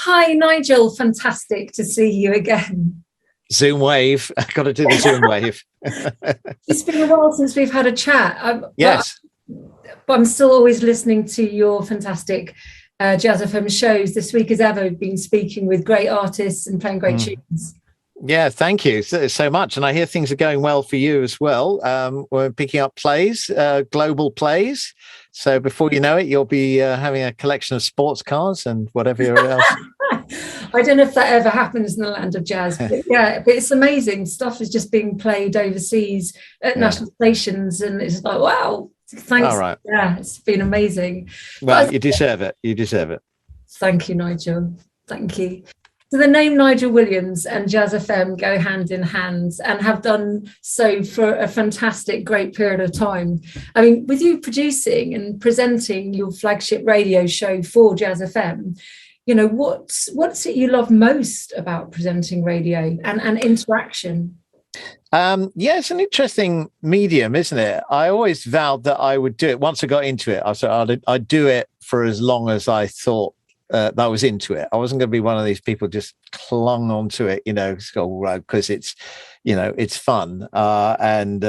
Hi, Nigel. Fantastic to see you again. Zoom wave. I've got to do the Zoom wave. It's been a while since we've had a chat. Yes. But I'm still always listening to your fantastic JazzFM shows. This week as ever, been speaking with great artists and playing great tunes. Yeah, thank you so much. And I hear things are going well for you as well. We're picking up plays, global plays. So before you know it, you'll be having a collection of sports cars and whatever else. I don't know if that ever happens in the land of jazz, but but it's amazing. Stuff is just being played overseas at national stations, and it's like, wow, thanks. All right. Yeah, it's been amazing. Well, you deserve it. You deserve it. Thank you, Nigel. Thank you. So the name Nigel Williams and JazzFM go hand in hand and have done so for a fantastic, great period of time. I mean, with you producing and presenting your flagship radio show for JazzFM, you know, what's it you love most about presenting radio and interaction? It's an interesting medium, isn't it? I always vowed that I would do it. Once I got into it, I said I'd do it for as long as I thought that I was into it. I wasn't going to be one of these people just clung onto it, because it's, it's fun. And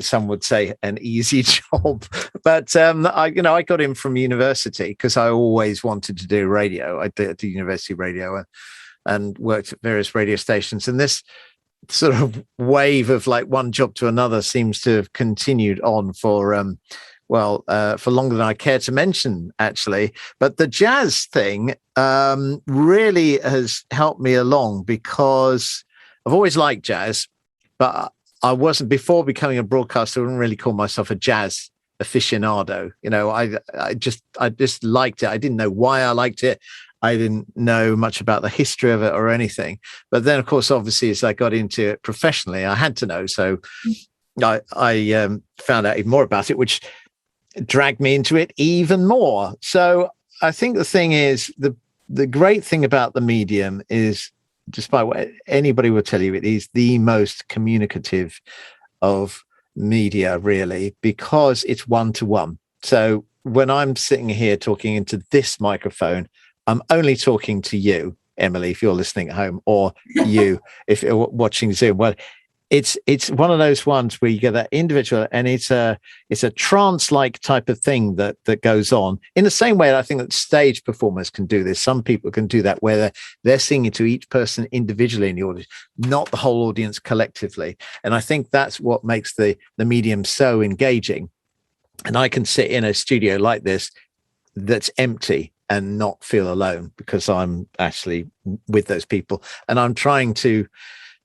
some would say an easy job, but I got in from university because I always wanted to do radio. I did university radio and worked at various radio stations. And this sort of wave of like one job to another seems to have continued on for longer than I care to mention, actually. But the jazz thing really has helped me along because I've always liked jazz, but I wasn't, before becoming a broadcaster, I wouldn't really call myself a jazz aficionado. I just liked it. I didn't know why I liked it. I didn't know much about the history of it or anything. But then, of course, obviously, as I got into it professionally, I had to know. So I found out even more about it, which dragged me into it even more. So I think the thing is, the great thing about the medium is, despite what anybody will tell you, it is the most communicative of media, really, because it's one-to-one. So when I'm sitting here talking into this microphone, I'm only talking to you, Emily, if you're listening at home, or you if you're watching Zoom. Well, it's one of those ones where you get that individual, and it's a trance-like type of thing that goes on in the same way that I think that stage performers can do this. Some people can do that where they're singing to each person individually in the audience, not the whole audience collectively. And I think that's what makes the medium so engaging. And I can sit in a studio like this that's empty and not feel alone because I'm actually with those people, and I'm trying to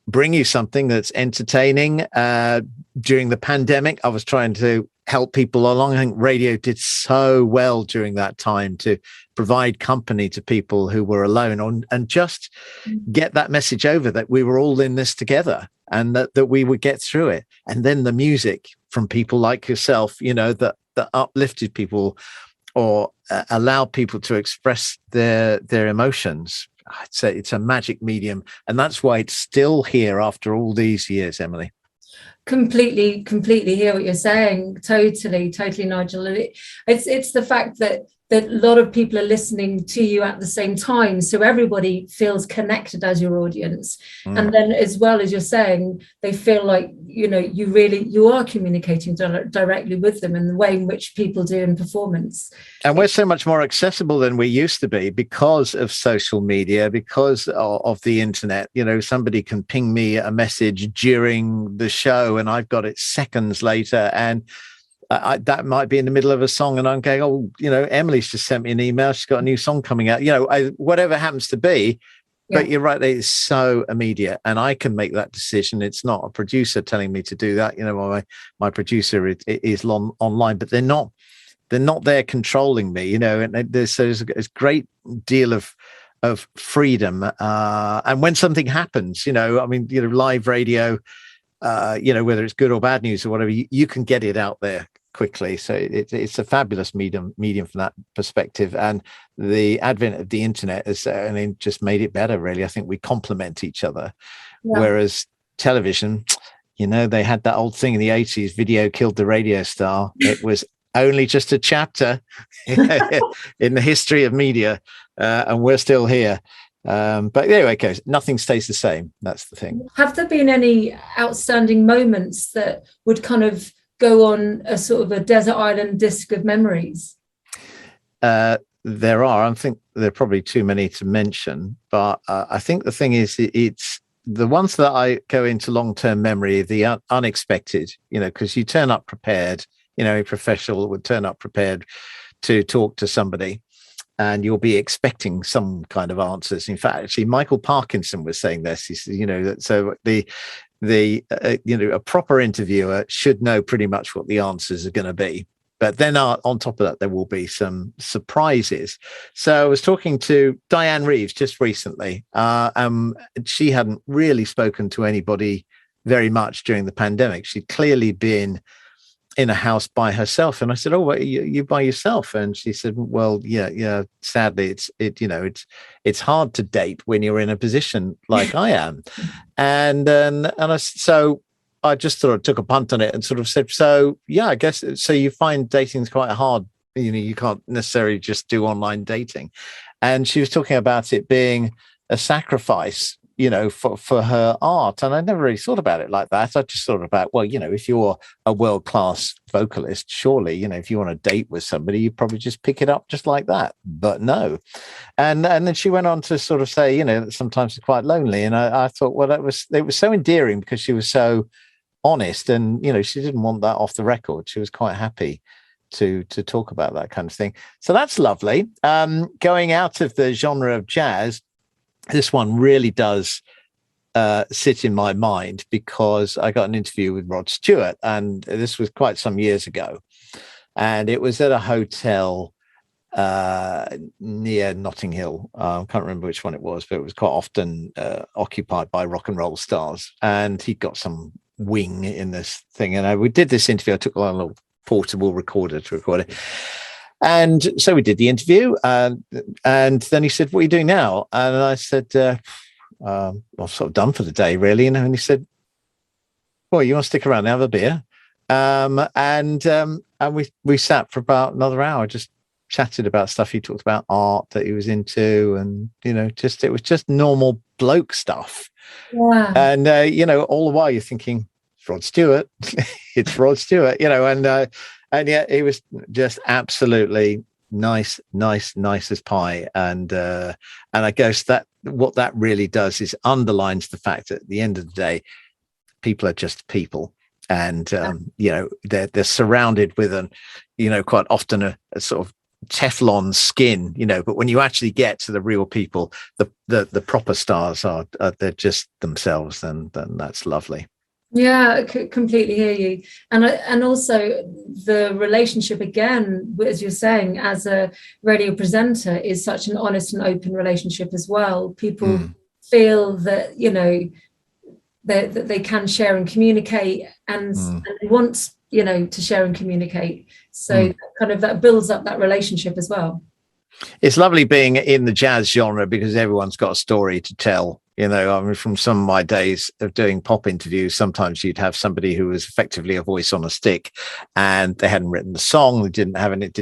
bring you something that's entertaining. During the pandemic, I was trying to help people along. I think radio did so well during that time to provide company to people who were alone, and just get that message over that we were all in this together, and that we would get through it. And then the music from people like yourself, that uplifted people or allowed people to express their emotions. I'd say it's a magic medium, and that's why it's still here after all these years, Emily. Completely hear what you're saying. Totally, Nigel. And it's the fact that a lot of people are listening to you at the same time, so everybody feels connected as your audience. And then, as well as you're saying, they feel like you are communicating directly with them in the way in which people do in performance. And we're so much more accessible than we used to be because of social media, because of the internet. Somebody can ping me a message during the show and I've got it seconds later, and that might be in the middle of a song and I'm going, Emily's just sent me an email, she's got a new song coming out, whatever happens to be. But you're right, it's so immediate, and I can make that decision. It's not a producer telling me to do that. My producer is online, but they're not there controlling me, and there's a great deal of freedom. And when something happens, live radio, whether it's good or bad news or whatever, you can get it out there quickly. So it's a fabulous medium from that perspective, and the advent of the internet has just made it better, really. I think we complement each other. Whereas television, they had that old thing in the 80s, video killed the radio star. It was only just a chapter in the history of media. and we're still here. But anyway, okay, nothing stays the same. That's the thing. Have there been any outstanding moments that would kind of go on a sort of a desert island disc of memories? There are. I think there are probably too many to mention, but I think the thing is, it's the ones that I go into long-term memory, the unexpected, because you turn up prepared, a professional would turn up prepared to talk to somebody, and you'll be expecting some kind of answers. In fact, actually, Michael Parkinson was saying this. He said, that so a proper interviewer should know pretty much what the answers are going to be. But then on top of that, there will be some surprises. So I was talking to Diane Reeves just recently. She hadn't really spoken to anybody very much during the pandemic. She'd clearly been in a house by herself. And I said, "Oh, well, you by yourself?" And she said, "Well, yeah. Sadly, it's hard to date when you're in a position like I am." So I just sort of took a punt on it and sort of said, "So yeah, I guess so. You find dating's quite hard. You can't necessarily just do online dating." And she was talking about it being a sacrifice, for her art. And I never really thought about it like that. I just thought about, well, if you're a world-class vocalist, surely, if you want to date with somebody, you probably just pick it up just like that. But no. And then she went on to sort of say, that sometimes it's quite lonely. And I thought, well, it was so endearing because she was so honest, and she didn't want that off the record. She was quite happy to talk about that kind of thing. So that's lovely. Going out of the genre of jazz, this one really does sit in my mind because I got an interview with Rod Stewart, and this was quite some years ago, and it was at a hotel near Notting Hill. I can't remember which one it was, but it was quite often occupied by rock and roll stars, and he got some wing in this thing. And we did this interview. I took a little portable recorder to record it. And so we did the interview, and then he said, "What are you doing now?" And I said, "I'm sort of done for the day, really." And he said, "Well, you want to stick around and have a beer?" And we sat for about another hour, just chatted about stuff. He talked about art that he was into, and it was just normal bloke stuff. Wow. And all the while you're thinking, "It's Rod Stewart, it's Rod Stewart," and yet he was just absolutely nice as pie. And I guess that what that really does is underlines the fact that at the end of the day, people are just people. And, they're surrounded with quite often a sort of Teflon skin, but when you actually get to the real people, the proper stars are they're just themselves, and that's lovely. Yeah, I completely hear you. And also the relationship, again, as you're saying, as a radio presenter, is such an honest and open relationship as well. People feel that, that they can share and communicate, and they want, to share and communicate. So kind of that builds up that relationship as well. It's lovely being in the jazz genre because everyone's got a story to tell. From some of my days of doing pop interviews, sometimes you'd have somebody who was effectively a voice on a stick, and they hadn't written the song, they didn't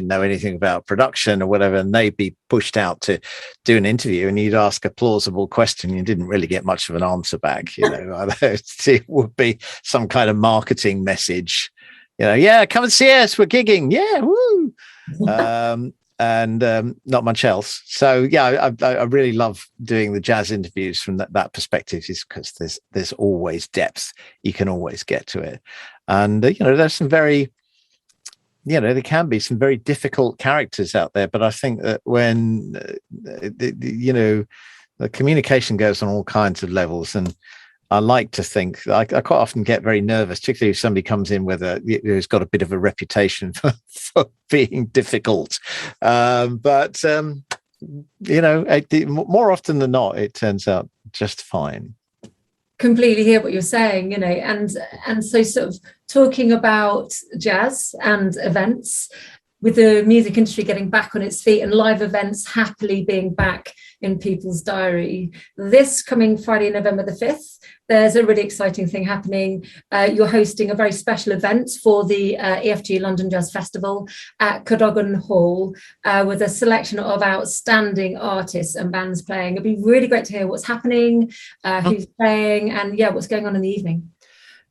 know anything about production or whatever, and they'd be pushed out to do an interview, and you'd ask a plausible question, you didn't really get much of an answer back. It would be some kind of marketing message. Yeah, come and see us, we're gigging. Yeah, woo. And not much else. So yeah, I really love doing the jazz interviews from that perspective, is because there's always depth. You can always get to it, and there's some very, there can be some very difficult characters out there. But I think that when the communication goes on all kinds of levels, and I like to think I quite often get very nervous, particularly if somebody comes in who's got a bit of a reputation for being difficult. But more often than not, it turns out just fine. Completely hear what you're saying, and so sort of talking about jazz and events. with the music industry getting back on its feet and live events happily being back in people's diary, this coming Friday, November the 5th, there's a really exciting thing happening. You're hosting a very special event for the EFG London Jazz Festival at Cadogan Hall with a selection of outstanding artists and bands playing. It'd be really great to hear what's happening, who's playing, and what's going on in the evening.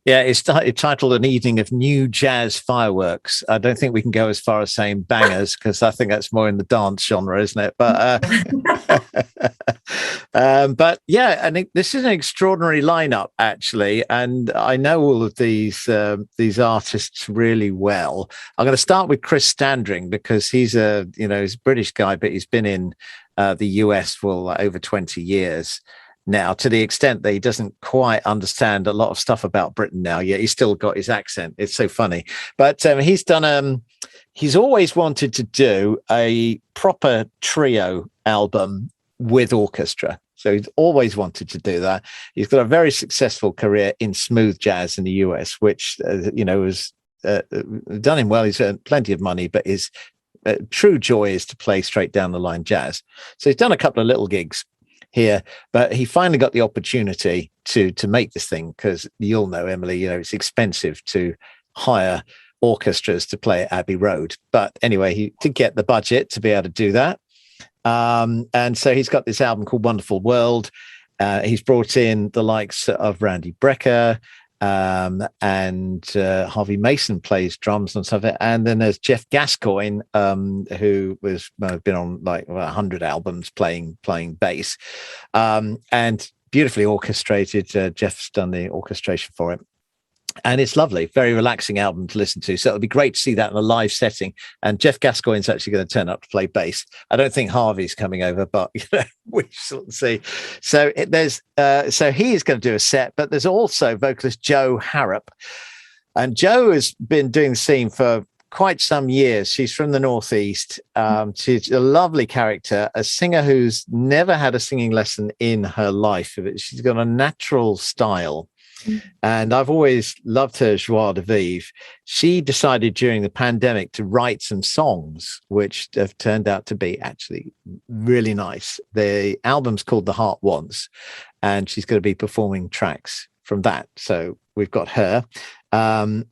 Yeah, it's titled An Evening of New Jazz Fireworks. I don't think we can go as far as saying bangers, because I think that's more in the dance genre, isn't it? But but yeah, I think this is an extraordinary lineup, actually, and I know all of these artists really well. I'm going to start with Chris Standring, because he's he's a British guy, but he's been in the US for over 20 years. Now, to the extent that he doesn't quite understand a lot of stuff about Britain now, yet he's still got his accent. It's so funny. But he's done, he's always wanted to do a proper trio album with orchestra. So he's always wanted to do that. He's got a very successful career in smooth jazz in the US, which, has done him well. He's earned plenty of money, but his true joy is to play straight down the line jazz. So he's done a couple of little gigs here, but he finally got the opportunity to make this thing, because you'll know, Emily, it's expensive to hire orchestras to play at Abbey Road. But anyway, he did get the budget to be able to do that. And so he's got this album called Wonderful World. He's brought in the likes of Randy Brecker, and Harvey Mason plays drums and stuff. And then there's Jeff Gascoigne, who was been on like 100 albums playing bass, and beautifully orchestrated. Jeff's done the orchestration for it. And it's lovely, very relaxing album to listen to. So it'll be great to see that in a live setting. And Jeff Gascoigne's actually going to turn up to play bass. I don't think Harvey's coming over, but we shall see. So so he is going to do a set, but there's also vocalist Joe Harrop. And Joe has been doing the scene for quite some years. She's from the Northeast. She's a lovely character, a singer who's never had a singing lesson in her life. She's got a natural style. And I've always loved her joie de vivre. She decided during the pandemic to write some songs, which have turned out to be actually really nice. The album's called The Heart Wants, and she's going to be performing tracks from that. So we've got her.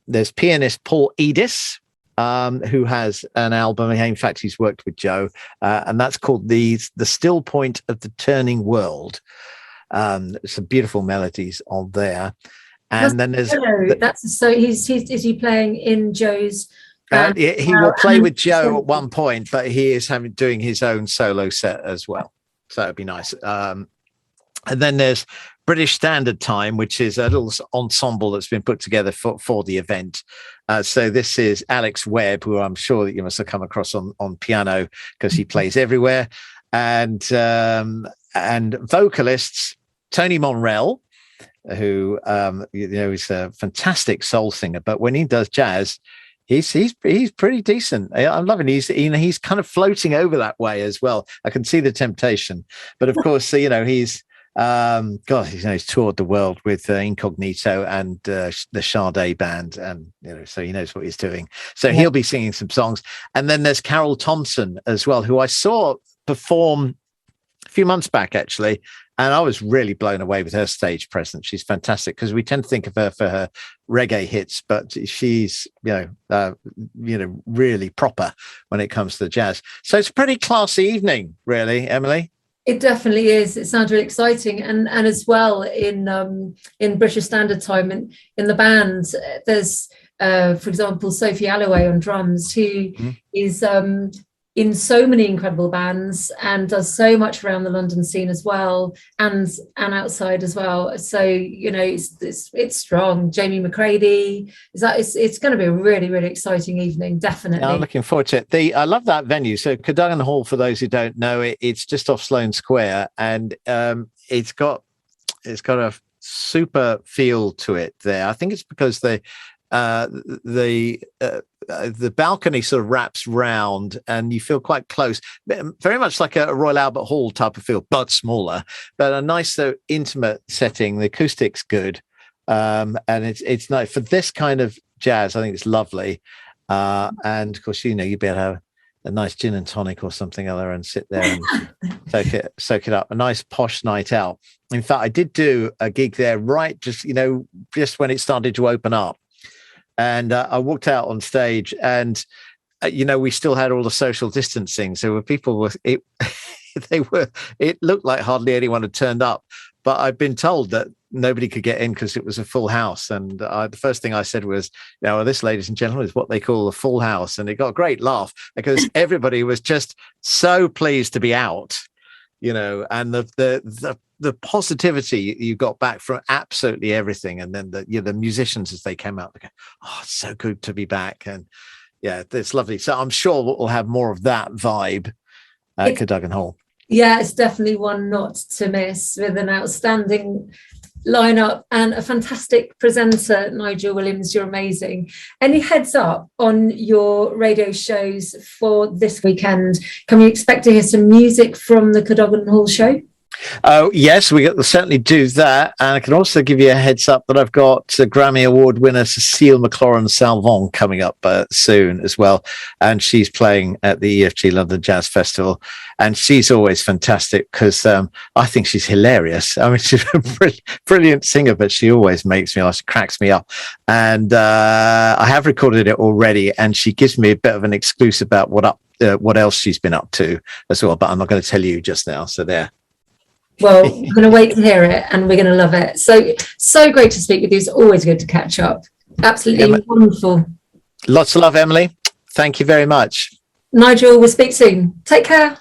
There's pianist Paul Edis, who has an album. In fact, he's worked with Joe, and that's called The Still Point of the Turning World. Some beautiful melodies on there, and then there's is he playing in Joe's he will play with Joe at one point, but he is doing his own solo set as well, so it'd be nice. And then there's British Standard Time, which is a little ensemble that's been put together for the event. So this is Alex Webb, who I'm sure that you must have come across on piano, because he plays everywhere, and vocalists Tony Monrell, who is a fantastic soul singer, but when he does jazz, he's pretty decent. I'm loving. He's kind of floating over that way as well. I can see the temptation, but of course, he's he's toured the world with Incognito and the Sade band, and so he knows what he's doing. So he'll be singing some songs, and then there's Carol Thompson as well, who I saw perform a few months back, actually, and I was really blown away with her stage presence. She's fantastic, because we tend to think of her for her reggae hits, but she's really proper when it comes to the jazz. So it's a pretty classy evening, really, Emily. It definitely is. It sounds really exciting, and as well in British Standard Time in the band, there's for example Sophie Alloway on drums, who is in so many incredible bands and does so much around the London scene as well, and outside as well. So it's strong. Jamie McCready, it's going to be a really, really exciting evening. Definitely. I'm looking forward to it. I love that venue. So Cadogan Hall, for those who don't know, it's just off Sloane Square, and it's got a super feel to it there. I think it's because the balcony sort of wraps round and you feel quite close, very much like a Royal Albert Hall type of feel, but smaller, but a nice intimate setting. The acoustic's good, and it's nice for this kind of jazz. I think it's lovely. And of course, you'd be able to have a nice gin and tonic or something other and sit there and soak it up. A nice posh night out. In fact, I did do a gig there just when it started to open up. And I walked out on stage and, we still had all the social distancing. So it looked like hardly anyone had turned up. But I've been told that nobody could get in because it was a full house. And the first thing I said was, this, ladies and gentlemen, is what they call a full house. And it got a great laugh because everybody was just so pleased to be out, and the positivity you got back from absolutely everything. And then the musicians, as they came out, they go, oh, it's so good to be back. And yeah, it's lovely. So I'm sure we'll have more of that vibe at Cadogan Hall. Yeah, it's definitely one not to miss, with an outstanding lineup and a fantastic presenter, Nigel Williams. You're amazing. Any heads up on your radio shows for this weekend? Can we expect to hear some music from the Cadogan Hall show? Oh, yes, we'll certainly do that. And I can also give you a heads up that I've got Grammy Award winner Cecile McLaurin-Salvant coming up soon as well. And she's playing at the EFG London Jazz Festival. And she's always fantastic because I think she's hilarious. I mean, she's a brilliant singer, but she always makes me laugh. She cracks me up. And I have recorded it already. And she gives me a bit of an exclusive about what else she's been up to as well. But I'm not going to tell you just now. So there. Well, we're going to wait to hear it and we're going to love it. So great to speak with you. It's always good to catch up. Absolutely wonderful. Lots of love, Emily. Thank you very much. Nigel, we'll speak soon. Take care.